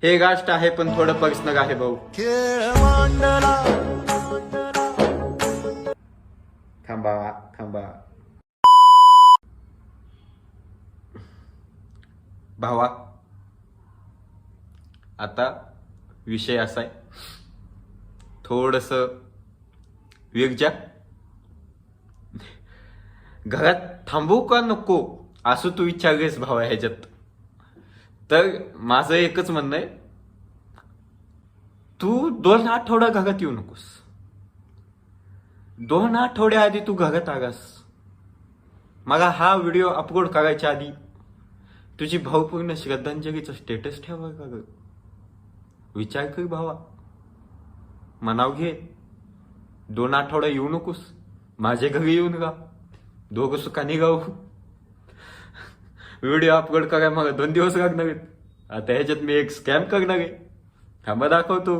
हे गास्ट आहे पण थोडं पर्सनल आहे भाऊ. थांबा थांबा भावा, आता विषय असा आहे, थोडस विरजा घरात थांबवू का नको असं तू विचारलेस भावा ह्याच्यात. तर माझं एकच म्हणणं आहे, तू 2 आठवडा घरात येऊ नकोस. 2 आठवड्या आधी तू घरात आलास. मला हा व्हिडिओ अपलोड करायच्या आधी तुझी भावपूर्ण श्रद्धांजलीचं स्टेटस ठेवा का ग? विचार कर भावा, मनाव घे. 2 आठवडा येऊ नकोस, माझ्या घरी येऊन गा, दोघं सुखाने गाऊ. व्हिडिओ अपलोड करायला मला 2 दिवस लागणार आहेत. आता ह्याच्यात मी एक स्कॅम करणार आहे, थांबा दाखवतो.